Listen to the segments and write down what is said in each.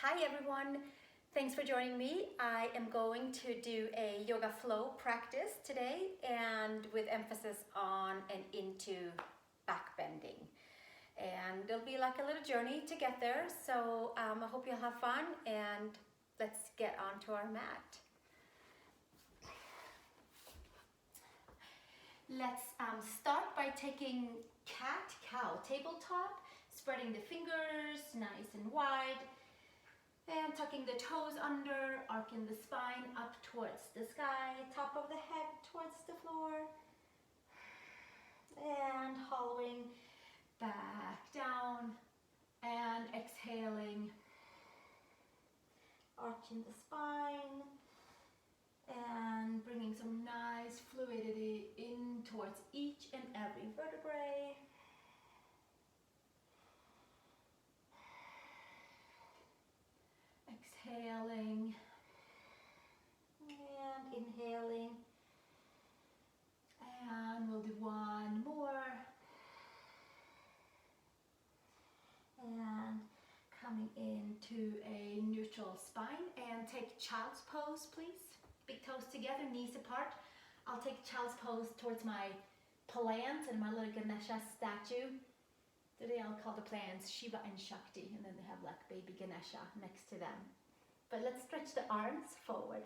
Hi everyone, thanks for joining me. I am going to do a yoga flow practice today and with emphasis on and into back bending. And it'll be like a little journey to get there, so I hope you'll have fun and let's get onto our mat. Let's start by taking cat-cow tabletop, spreading the fingers nice and wide, and tucking the toes under, arcing the spine up towards the sky, top of the head towards the floor, and hollowing back down, and exhaling, arching the spine, and bringing some nice fluidity in towards each and every vertebrae. Exhaling and inhaling, and we'll do one more, and coming into a neutral spine and take child's pose, please. Big toes together, knees apart. I'll take child's pose towards my plants and my little Ganesha statue. Today I'll call the plants Shiva and Shakti, and then they have like baby Ganesha next to them. But let's stretch the arms forward.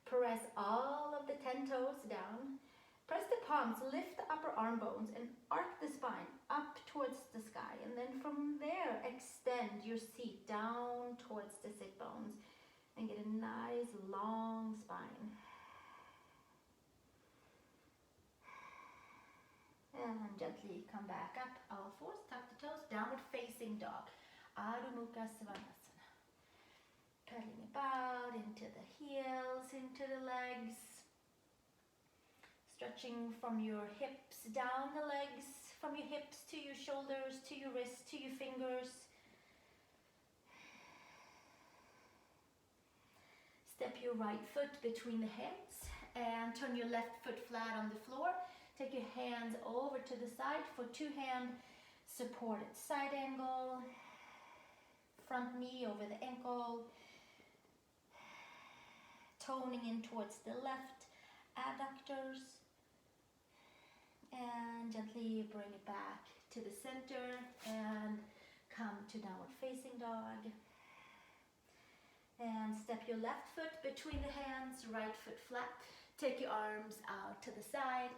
Press all of the 10 toes down. Press the palms, lift the upper arm bones and arc the spine up towards the sky. And then from there, extend your seat down towards the sit bones and get a nice long spine. And gently come back up, all fours, tuck the toes, downward facing dog. Adho Mukha Svanasana. Curling about into the heels, into the legs. Stretching from your hips down the legs, from your hips to your shoulders, to your wrists, to your fingers. Step your right foot between the hands and turn your left foot flat on the floor. Take your hands over to the side for two-hand supported side angle. Front knee over the ankle. Toning in towards the left adductors. And gently bring it back to the center and come to downward facing dog. And step your left foot between the hands, right foot flat. Take your arms out to the side.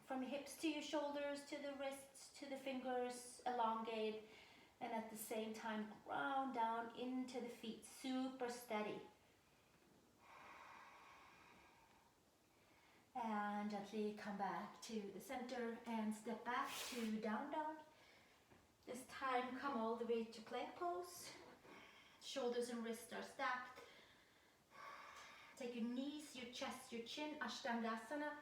From your hips to your shoulders, to the wrists, to the fingers, elongate. And at the same time, ground down into the feet, super steady. And gently come back to the center and step back to down dog. This time, come all the way to plank pose. Shoulders and wrists are stacked. Take your knees, your chest, your chin, Ashtangasana.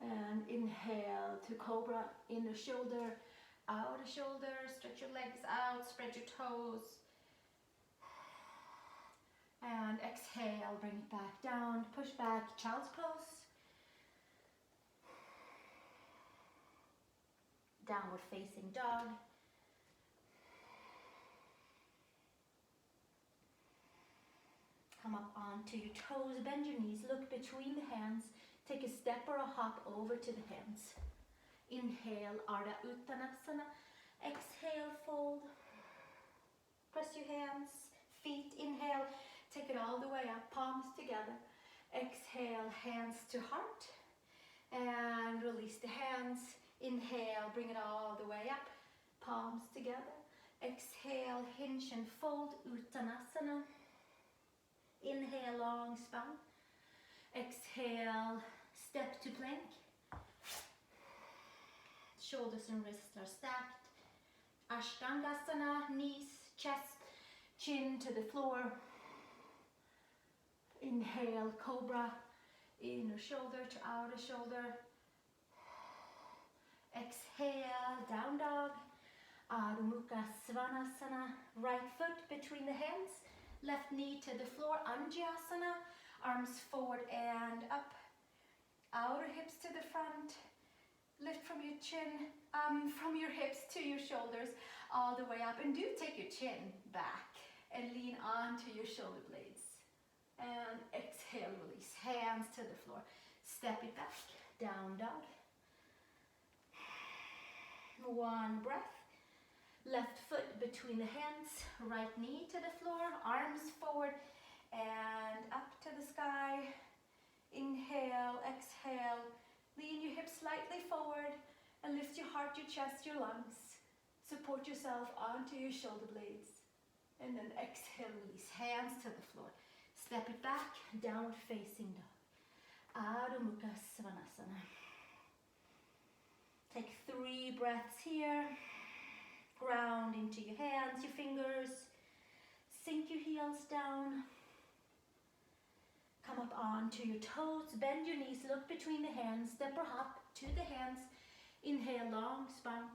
And inhale to cobra, inner shoulder, outer shoulder. Stretch your legs out, spread your toes. And exhale, bring it back down, push back, child's pose. Downward facing dog. Come up onto your toes, bend your knees, look between the hands. Take a step or a hop over to the hands. Inhale, Ardha Uttanasana. Exhale, fold. Press your hands, feet, inhale. Take it all the way up, palms together. Exhale, hands to heart. And release the hands. Inhale, bring it all the way up, palms together. Exhale, hinge and fold, Uttanasana. Inhale, long spine. Exhale, step to plank. Shoulders and wrists are stacked. Ashtangasana, knees, chest, chin to the floor. Inhale, cobra, inner shoulder to outer shoulder. Exhale, down dog. Adho Mukha Svanasana. Right foot between the hands. Left knee to the floor, Anjasana. Arms forward and up. Outer hips to the front. Lift from your chin, from your hips to your shoulders. all the way up. And do take your chin back and lean onto your shoulder blades. And exhale, release. Hands to the floor. Step it back. Down dog. One breath. Left foot between the hands. Right knee to the floor. Arms forward and up to the sky. Inhale, exhale. Lean your hips slightly forward and lift your heart, your chest, your lungs. Support yourself onto your shoulder blades. And then exhale, release. Hands to the floor. Step it back. Downward facing dog. Adho Mukha Svanasana. Take 3 breaths here. Ground into your hands, your fingers. Sink your heels down. Come up onto your toes. Bend your knees. Look between the hands. Step or hop to the hands. Inhale, long spine.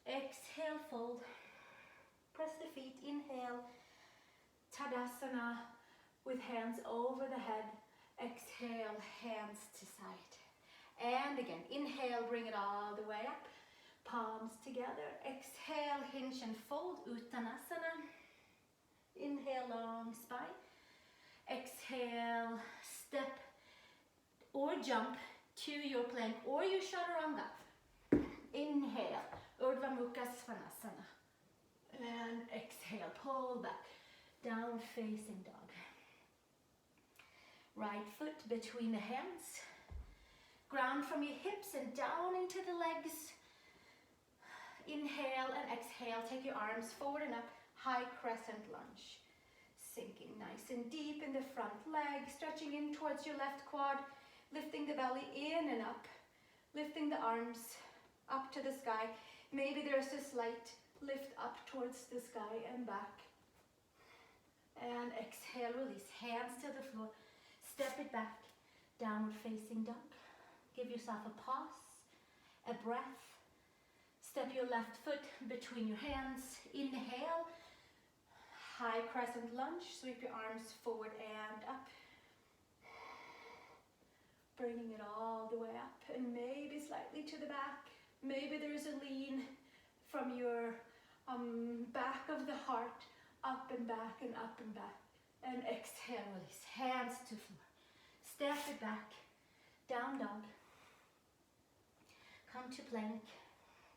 Exhale, fold. Press the feet. Inhale. Tadasana with hands over the head. Exhale, hands to side. And again, inhale, bring it all the way up. Palms together. Exhale, hinge and fold. Uttanasana. Inhale, long spine. Exhale, step or jump to your plank or your chaturanga. Inhale, Urdhva Mukha Svanasana. And exhale, pull back. Down facing dog. Right foot between the hands. Ground from your hips and down into the legs. Inhale and exhale. Take your arms forward and up. High crescent lunge. Sinking nice and deep in the front leg. Stretching in towards your left quad. Lifting the belly in and up. Lifting the arms up to the sky. Maybe there's a slight lift up towards the sky and back. And exhale, release. Hands to the floor. Step it back. Downward facing dog. Give yourself a pause, a breath. Step your left foot between your hands. Inhale. High crescent lunge. Sweep your arms forward and up. Bringing it all the way up and maybe slightly to the back. Maybe there's a lean from your back of the heart. Up and back and up and back. And exhale, release. Hands to floor. Step it back. Down dog. Come to plank.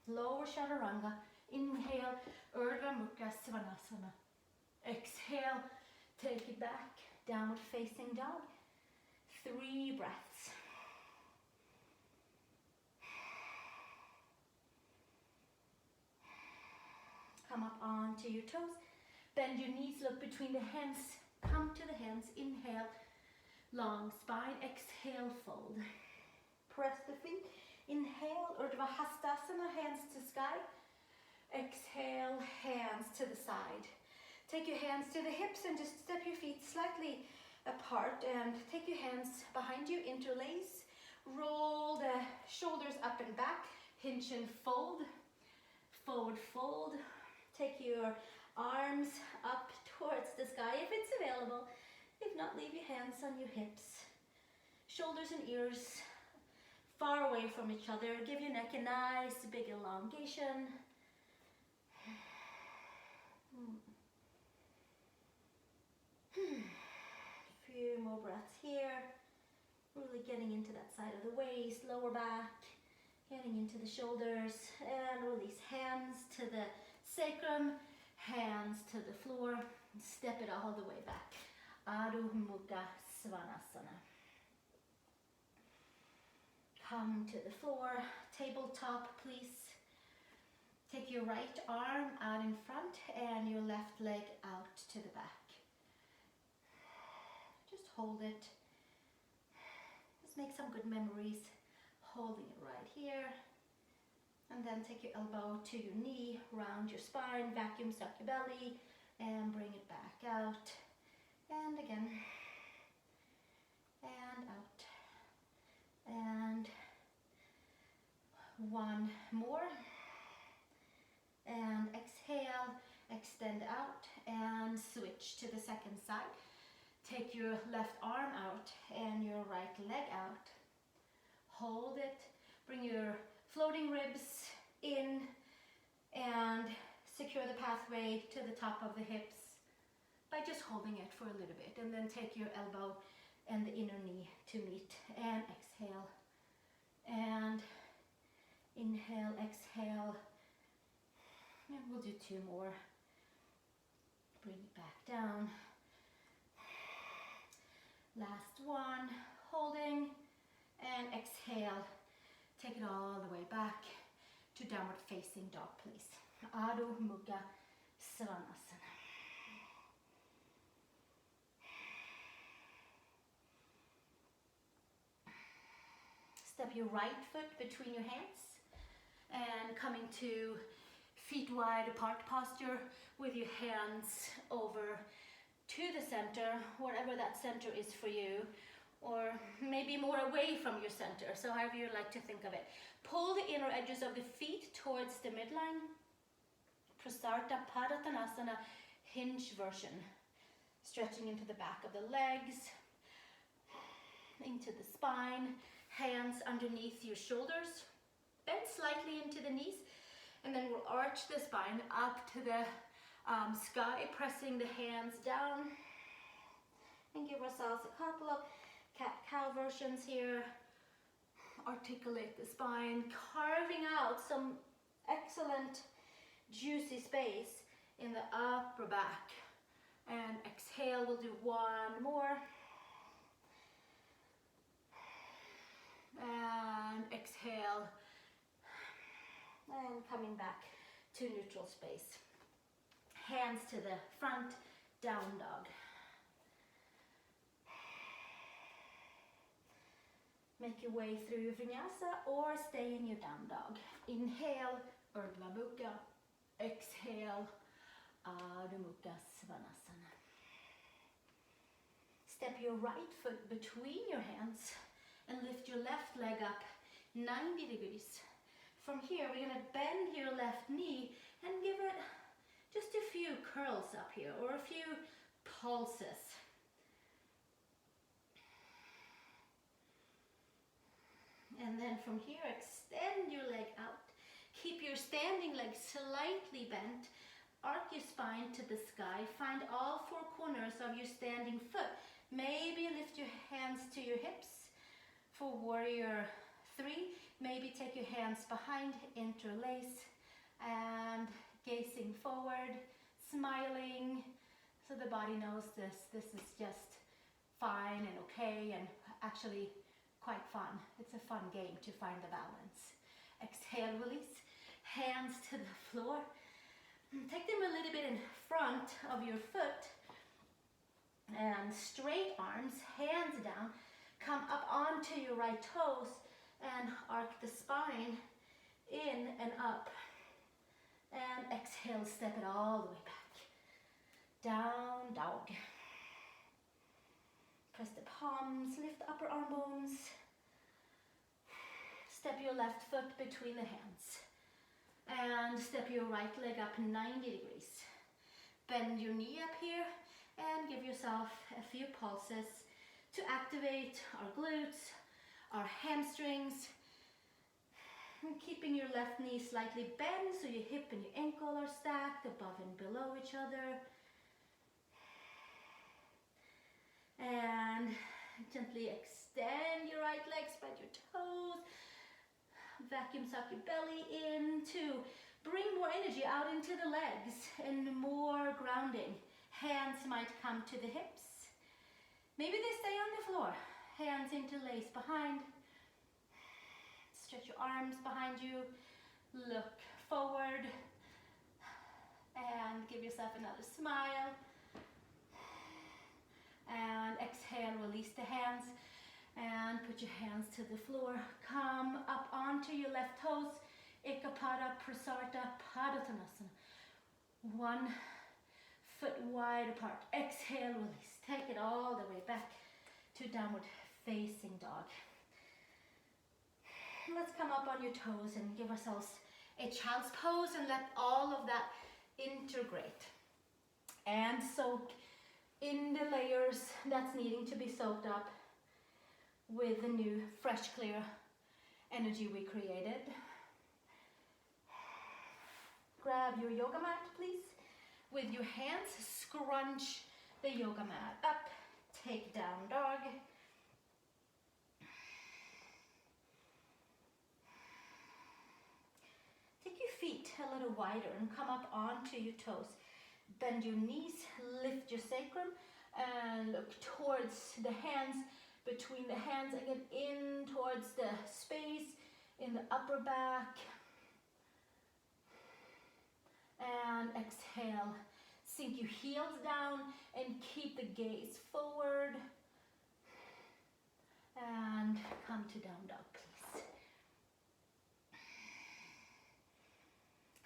Lower chaturanga. Inhale, Urdhva Mukha Svanasana. Exhale, take it back. Downward facing dog. 3 breaths. Come up onto your toes. Bend your knees, look between the hands. Come to the hands. Inhale, long spine. Exhale, fold. Press the feet. Inhale, Urdhva Hastasana, hands to sky. Exhale, hands to the side. Take your hands to the hips and just step your feet slightly apart and take your hands behind you, interlace. Roll the shoulders up and back. Hinge and fold. Forward fold. Take your arms up towards the sky if it's available. If not, leave your hands on your hips. Shoulders and ears far away from each other. Give your neck a nice big elongation. Few more breaths here. Really getting into that side of the waist, lower back, getting into the shoulders, and release. Hands to the sacrum, hands to the floor. Step it all the way back. Adho Mukha Svanasana. Come to the floor, tabletop please. Take your right arm out in front and your left leg out to the back. Just hold it. Just make some good memories. Holding it right here. And then take your elbow to your knee, round your spine, vacuum suck your belly, and bring it back out. And again. And out. And one more. And exhale, extend out, and switch to the second side. Take your left arm out and your right leg out. Hold it. Bring your floating ribs in and secure the pathway to the top of the hips by just holding it for a little bit, and then take your elbow and the inner knee to meet, and exhale, and inhale, exhale, and we'll do 2 more. Bring it back down. Last one, holding, and exhale. Take it all the way back to downward facing dog, please. Adho Mukha Svanasana. Step your right foot between your hands and coming to feet wide apart posture with your hands over to the center, whatever that center is for you, or maybe more away from your center, so however you like to think of it. Pull the inner edges of the feet towards the midline. Prasarta Padottanasana, hinge version. Stretching into the back of the legs, into the spine, hands underneath your shoulders. Bend slightly into the knees, and then we'll arch the spine up to the sky, pressing the hands down. And give ourselves a couple of cat-cow versions here. Articulate the spine, carving out some excellent juicy space in the upper back. And exhale, we'll do 1 more. And exhale. And coming back to neutral space. Hands to the front, down dog. Make your way through vinyasa or stay in your down dog. Inhale, Urdhva Mukha. Exhale, Adho Mukha Svanasana. Step your right foot between your hands and lift your left leg up 90 degrees. From here, we're going to bend your left knee and give it just a few curls up here, or a few pulses. And then from here, extend your leg out. Keep your standing leg slightly bent. Arc your spine to the sky. Find all 4 corners of your standing foot. Maybe lift your hands to your hips for warrior 3. Maybe take your hands behind, interlace, and gazing forward, smiling, so the body knows this is just fine and okay, and actually quite fun. It's a fun game to find the balance. Exhale, release. Hands to the floor. Take them a little bit in front of your foot. And straight arms, hands down. Come up onto your right toes and arc the spine in and up. And exhale, step it all the way back. Down dog. Press the palms, lift the upper arm bones. Step your left foot between the hands. And step your right leg up 90 degrees. Bend your knee up here and give yourself a few pulses to activate our glutes, our hamstrings. And keeping your left knee slightly bent so your hip and your ankle are stacked above and below each other. And gently extend your right leg, spread your toes. Vacuum suck your belly in to bring more energy out into the legs and more grounding. Hands might come to the hips. Maybe they stay on the floor. Hands interlace behind. Stretch your arms behind you. Look forward. And give yourself another smile. And exhale, release the hands. And put your hands to the floor. Come up onto your left toes. Ekapada Prasarta Padottanasana. 1 foot wide apart. Exhale, release. Take it all the way back to downward facing dog. Let's come up on your toes and give ourselves a child's pose and let all of that integrate and soak in the layers that's needing to be soaked up with the new fresh clear energy we created. Grab your yoga mat, please. With your hands, scrunch the yoga mat up, take down dog. Take your feet a little wider and come up onto your toes. Bend your knees, lift your sacrum, and look towards the hands, between the hands, and get in towards the space in the upper back. And exhale, sink your heels down and keep the gaze forward. And come to down dog, please.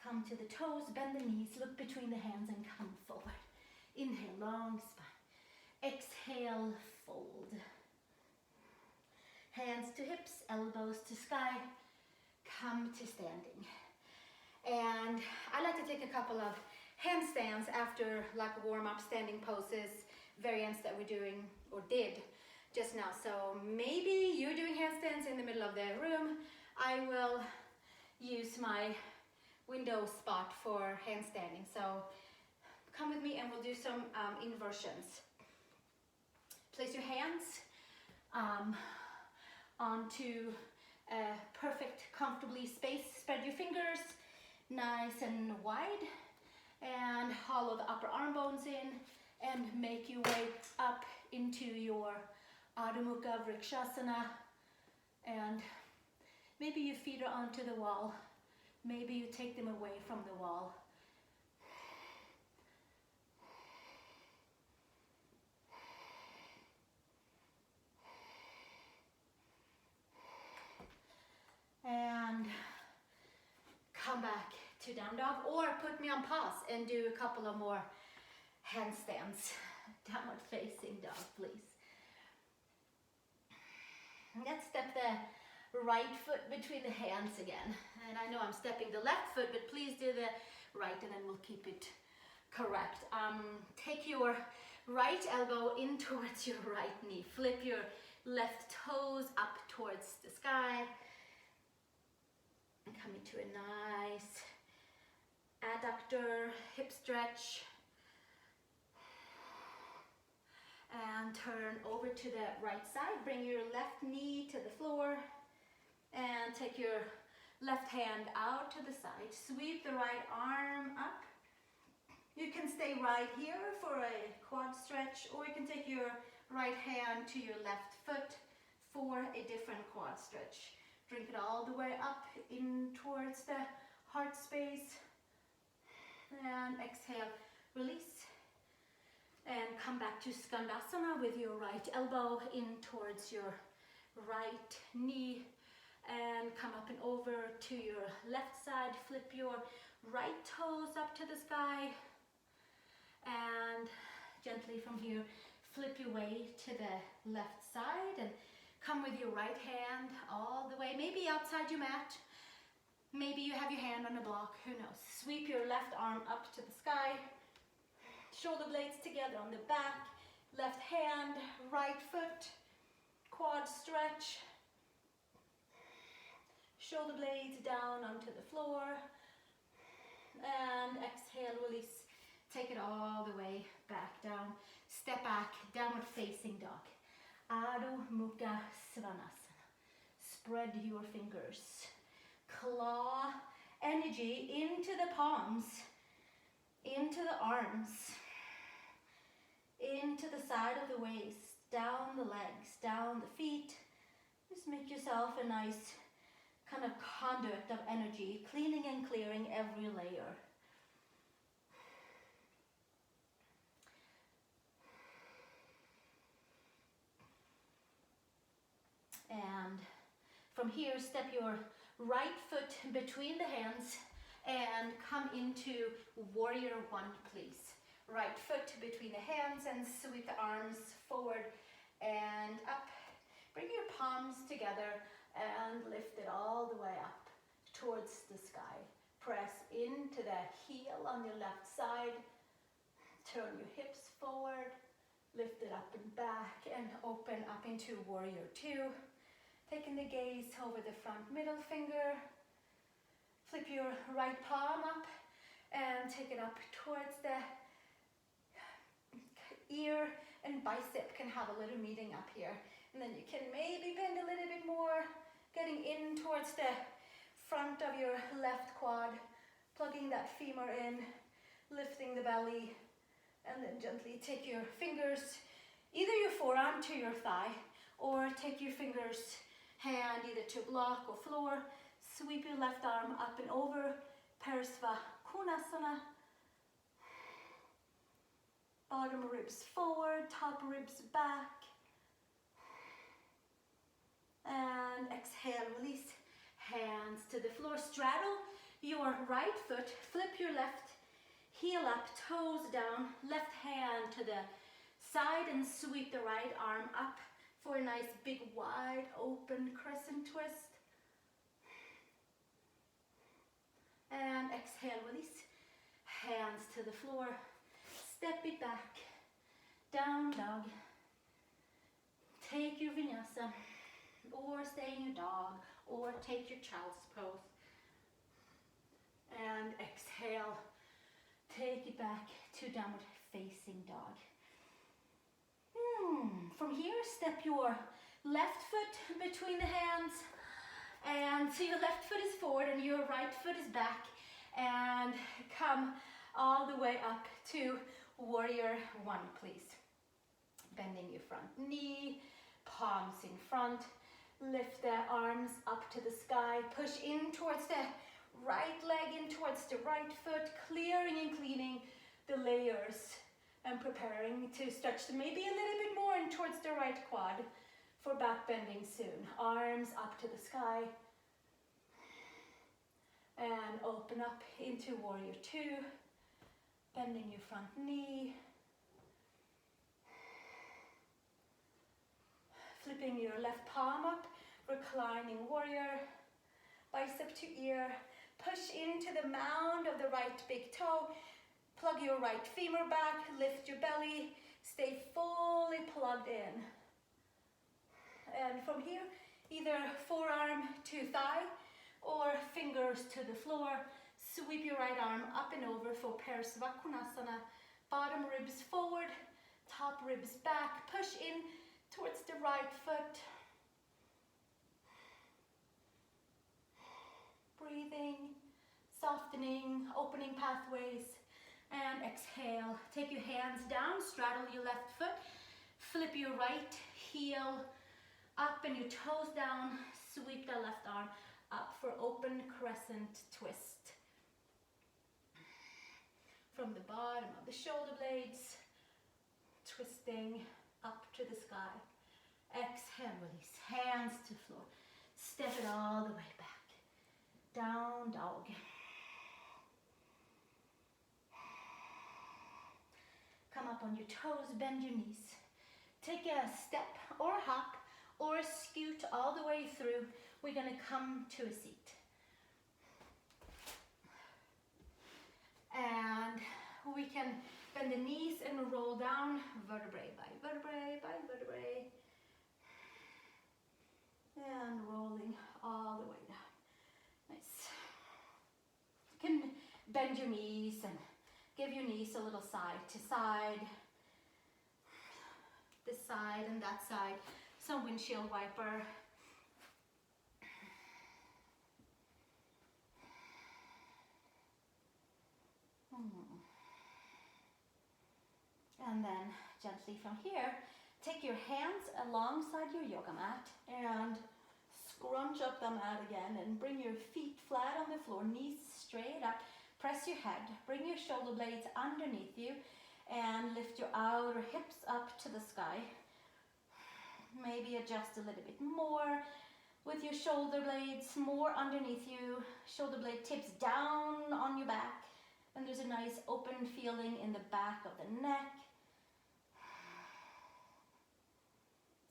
Come to the toes, bend the knees, look between the hands and come forward. Inhale, long spine. Exhale, fold. Hands to hips, elbows to sky. Come to standing. And I like to take a couple of handstands after like warm-up standing poses, variants that we're doing or did just now. So maybe you're doing handstands in the middle of the room. I will use my window spot for handstanding. So come with me and we'll do some inversions. Place your hands onto a perfect, comfortably spaced. Spread your fingers nice and wide and hollow the upper arm bones in and make your way up into your Adho Mukha Vrikshasana. And maybe your feet are onto the wall. Maybe you take them away from the wall. And come back to down dog, or put me on pause and do a couple of more handstands. Downward facing dog, please. Let's step the right foot between the hands again. And I know I'm stepping the left foot, but please do the right and then we'll keep it correct. Take your right elbow in towards your right knee. Flip your left toes up towards the sky. And come into a nice adductor hip stretch. And turn over to the right side. Bring your left knee to the floor. And take your left hand out to the side. Sweep the right arm up. You can stay right here for a quad stretch, or you can take your right hand to your left foot for a different quad stretch. Drink it all the way up in towards the heart space. And exhale, release. And come back to Skandasana with your right elbow in towards your right knee. And come up and over to your left side. Flip your right toes up to the sky. And gently from here, flip your way to the left side. And come with your right hand all the way, maybe outside your mat. Maybe you have your hand on a block, who knows. Sweep your left arm up to the sky. Shoulder blades together on the back. Left hand, right foot. Quad stretch. Shoulder blades down onto the floor. And exhale, release. Take it all the way back down. Step back, downward facing dog. Adho Mukha Svanasana. Spread your fingers. Claw energy into the palms, into the arms, into the side of the waist, down the legs, down the feet. Just make yourself a nice kind of conduit of energy, cleaning and clearing every layer. And from here, step your right foot between the hands and come into warrior one, please. Right foot between the hands and sweep the arms forward and up. Bring your palms together and lift it all the way up towards the sky. Press into the heel on your left side. Turn your hips forward. Lift it up and back and open up into warrior two. Taking the gaze over the front middle finger. Flip your right palm up and take take it up towards the ear, and bicep can have a little meeting up here. And then you can maybe bend a little bit more, getting in towards the front of your left quad, plugging that femur in, lifting the belly, and then gently take your fingers, either your forearm to your thigh, or take your fingers, hand either to block or floor, sweep your left arm up and over, Parsvakonasana. Bottom ribs forward, top ribs back. And exhale, release. Hands to the floor. Straddle your right foot, flip your left heel up, toes down, left hand to the side and sweep the right arm up for a nice big wide open crescent twist. And exhale, release. Hands to the floor. Step it back, down dog. Take your vinyasa, or stay in your dog, or take your child's pose. And exhale, take it back to downward facing dog. From here, step your left foot between the hands, and so your left foot is forward and your right foot is back, and come all the way up to warrior one, please. Bending your front knee, palms in front, lift the arms up to the sky, push in towards the right leg, in towards the right foot, clearing and cleaning the layers and preparing to stretch them maybe a little bit more in towards the right quad for back bending soon. Arms up to the sky and open up into warrior two. Bending your front knee, flipping your left palm up, reclining warrior, bicep to ear, push into the mound of the right big toe, plug your right femur back, lift your belly, stay fully plugged in. And from here, either forearm to thigh or fingers to the floor. Sweep your right arm up and over for Parsvakonasana. Bottom ribs forward, top ribs back. Push in towards the right foot. Breathing, softening, opening pathways. And exhale. Take your hands down, straddle your left foot. Flip your right heel up and your toes down. Sweep the left arm up for open crescent twist. From the bottom of the shoulder blades, twisting up to the sky. Exhale, release, hands to floor. Step it all the way back. Down dog. Come up on your toes, bend your knees. Take a step or a hop or a scoot all the way through. We're gonna come to a seat. And we can bend the knees and roll down vertebrae by vertebrae by vertebrae. And rolling all the way down. Nice. You can bend your knees and give your knees a little side to side. This side and that side. Some windshield wiper. And then gently from here, take your hands alongside your yoga mat and scrunch up the mat again and bring your feet flat on the floor, knees straight up. Press your head, bring your shoulder blades underneath you and lift your outer hips up to the sky. Maybe adjust a little bit more with your shoulder blades more underneath you. Shoulder blade tips down on your back. And there's a nice open feeling in the back of the neck.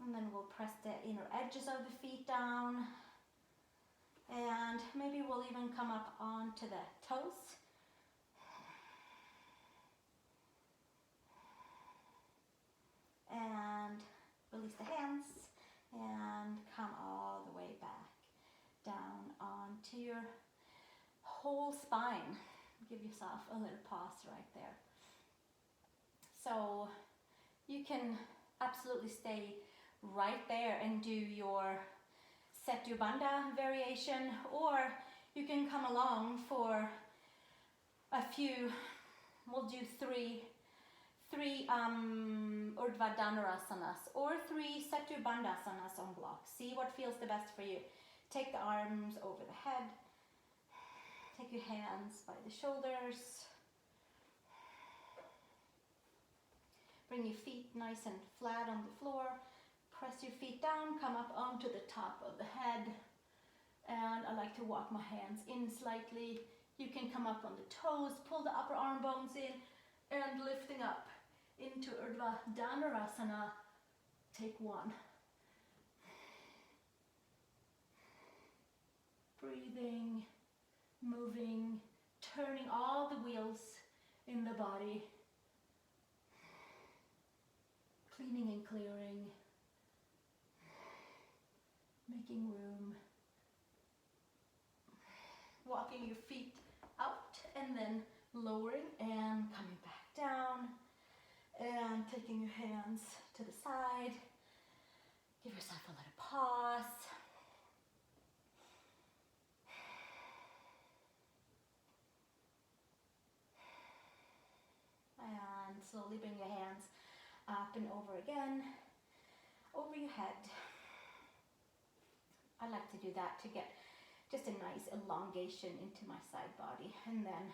And then we'll press the inner edges of the feet down. And maybe we'll even come up onto the toes. And release the hands and come all the way back down onto your whole spine. Give yourself a little pause right there. So you can absolutely stay right there and do your Setu Bandha variation, or you can come along for a few, we'll do three Urdhva Dhanurasanas or 3 Setu Bandhasanas on block. See what feels the best for you. Take the arms over the head. Take your hands by the shoulders. Bring your feet nice and flat on the floor. Press your feet down, come up onto the top of the head. And I like to walk my hands in slightly. You can come up on the toes, pull the upper arm bones in, and lifting up into Urdhva Dhanurasana. Take 1. Breathing, moving, turning all the wheels in the body. Cleaning and clearing. Making room. Walking your feet out and then lowering and coming back down. And taking your hands to the side. Give yourself a little pause. And slowly bring your hands up and over again, over your head. I like to do that to get just a nice elongation into my side body. And then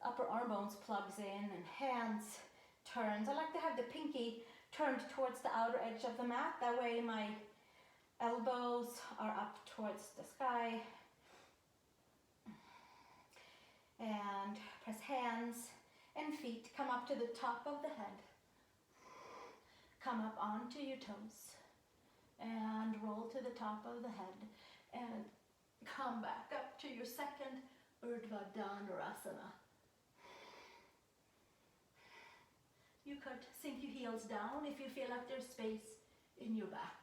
upper arm bones plugs in and hands turns. I like to have the pinky turned towards the outer edge of the mat. That way my elbows are up towards the sky. And press hands and feet. Come up to the top of the head. Come up onto your toes. And roll to the top of the head. And come back up to your second Urdhva Dhanurasana. You could sink your heels down if you feel like there's space in your back.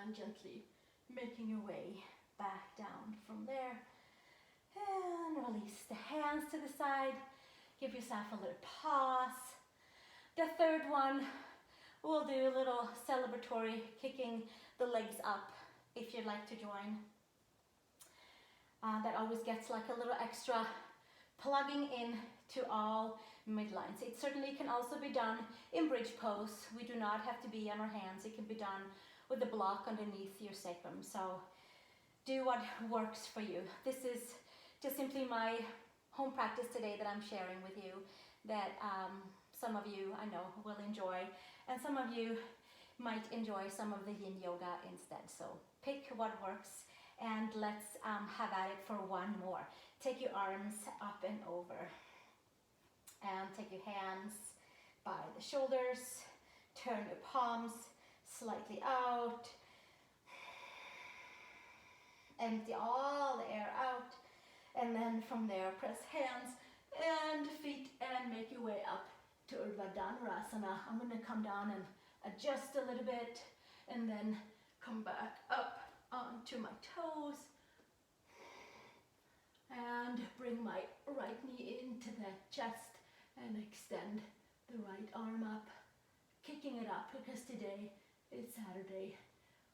And gently making your way back down from there. And release the hands to the side. Give yourself a little pause. The third one, we'll do a little celebratory kicking the legs up if you'd like to join. That always gets like a little extra plugging in to all midlines. It certainly can also be done in bridge pose. We do not have to be on our hands. It can be done with a block underneath your sacrum. So do what works for you. This is just simply my home practice today that I'm sharing with you, that some of you I know will enjoy, and some of you might enjoy some of the yin yoga instead. So pick what works, and let's have at it for one more. Take your arms up and over, and take your hands by the shoulders. Turn your palms slightly out. Empty all the air out. And then from there, press hands and feet and make your way up to Urdhva Dhanurasana. I'm going to come down and adjust a little bit and then come back up onto my toes. And bring my right knee into the chest and extend the right arm up. Kicking it up because today is Saturday.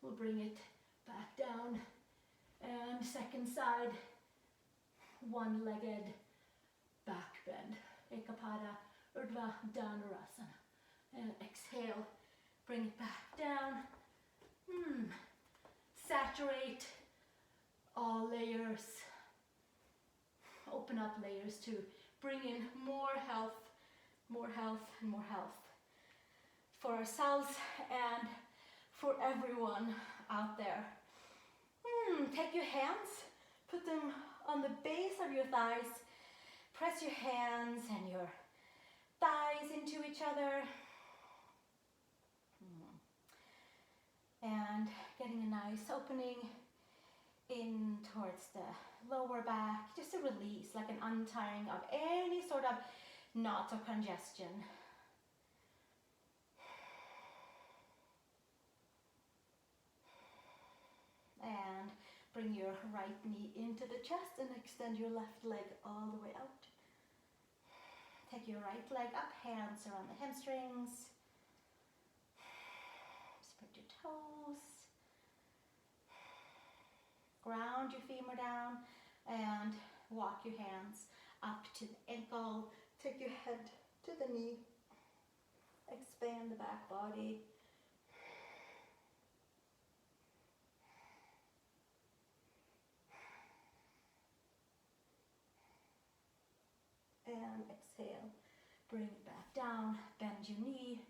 We'll bring it back down. And second side, one-legged back bend. Ekapada Urdhva Dhanurasana. And exhale, bring it back down. Saturate all layers. Open up layers to bring in more health, and more health. For ourselves and for everyone out there. Take your hands, put them on the base of your thighs. Press your hands and your thighs into each other. And getting a nice opening in towards the lower back. Just a release, like an untying of any sort of knots or congestion. And bring your right knee into the chest and extend your left leg all the way out. Take your right leg up, hands around the hamstrings. Spread your toes. Ground your femur down and walk your hands up to the ankle. Take your head to the knee. Expand the back body. And exhale. Bring it back down. Bend your knee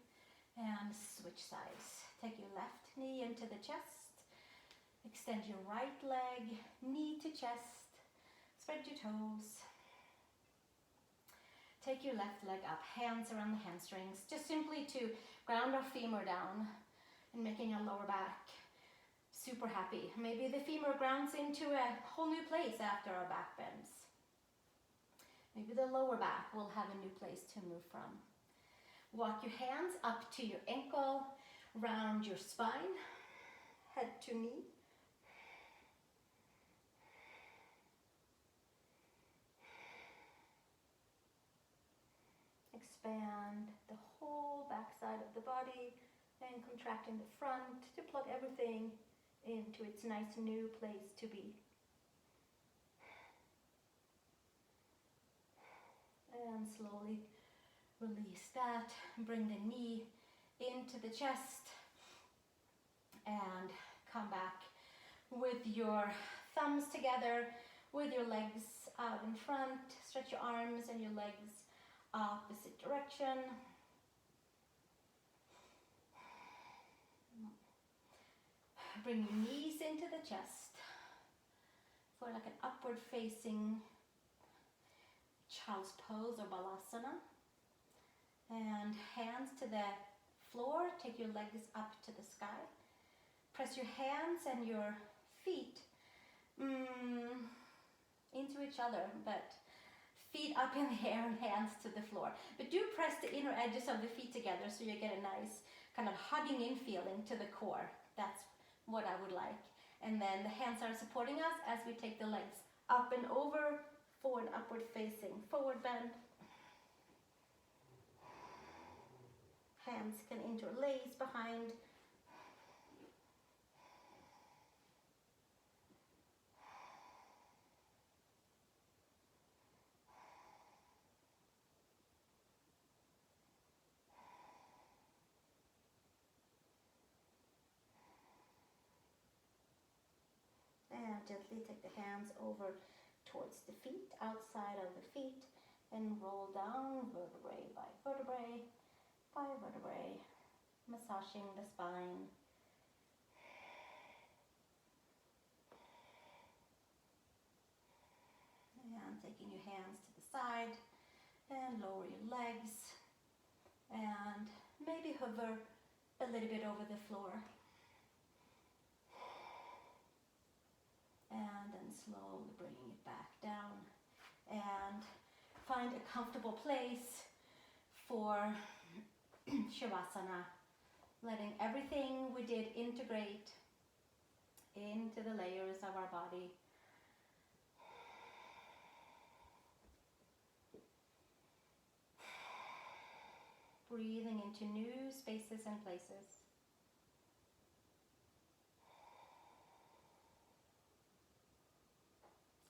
and switch sides. Take your left knee into the chest. Extend your right leg, knee to chest. Spread your toes. Take your left leg up, hands around the hamstrings, just simply to ground our femur down and making our lower back super happy. Maybe the femur grounds into a whole new place after our back bends. Maybe the lower back will have a new place to move from. Walk your hands up to your ankle, round your spine, head to knee. Expand the whole back side of the body and contracting the front to plug everything into its nice new place to be. And slowly release that. Bring the knee into the chest and come back with your thumbs together, with your legs out in front. Stretch your arms and your legs opposite direction. Bring your knees into the chest for like an upward facing child's pose or balasana. And hands to the floor. Take your legs up to the sky. Press your hands and your feet into each other, but feet up in the air and hands to the floor. But do press the inner edges of the feet together so you get a nice kind of hugging in feeling to the core. That's what I would like. And then the hands are supporting us as we take the legs up and over, forward, upward facing, forward bend. Hands can interlace behind. And gently take the hands over towards the feet, outside of the feet, and roll down vertebrae by vertebrae by vertebrae, massaging the spine. And taking your hands to the side and lower your legs and maybe hover a little bit over the floor. And then slowly bringing it back down and find a comfortable place for Shavasana, letting everything we did integrate into the layers of our body. Breathing into new spaces and places.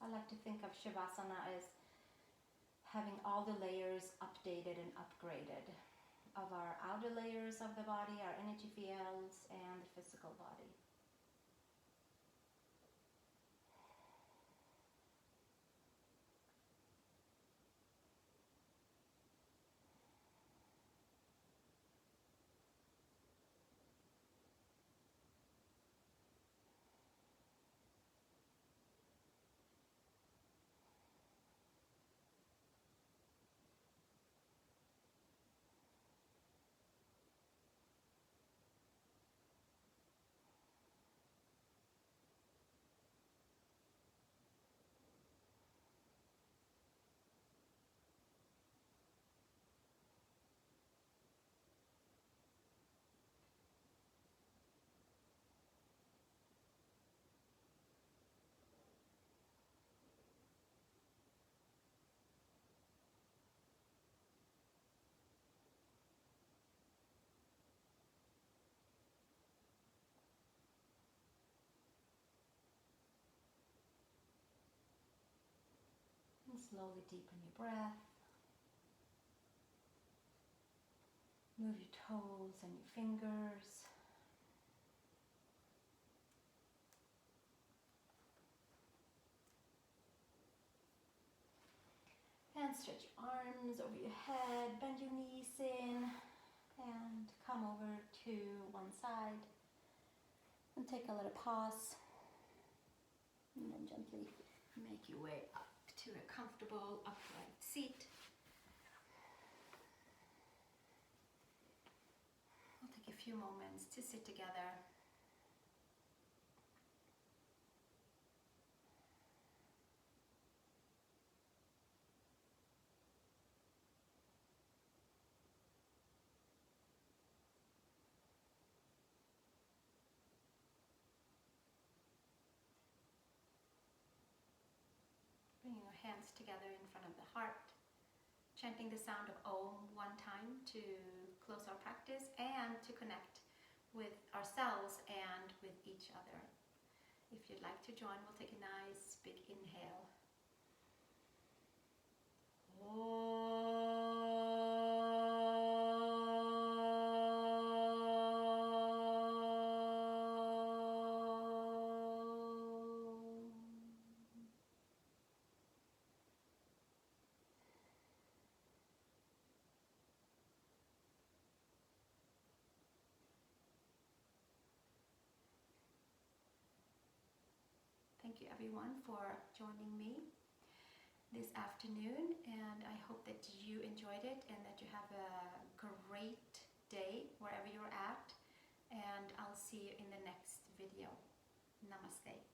I like to think of Shavasana as having all the layers updated and upgraded of our outer layers of the body, our energy fields, and the physical body. slowly deepen your breath. Move your toes and your fingers. And stretch your arms over your head, bend your knees in, and come over to one side. And take a little pause. And then gently make your way up to a comfortable upright seat. We'll take a few moments to sit together. Bringing your hands together in front of the heart. Chanting the sound of Om one time to close our practice and to connect with ourselves and with each other. If you'd like to join, we'll take a nice big inhale. Thank you everyone for joining me this afternoon, and I hope that you enjoyed it and that you have a great day wherever you're at, and I'll see you in the next video. Namaste.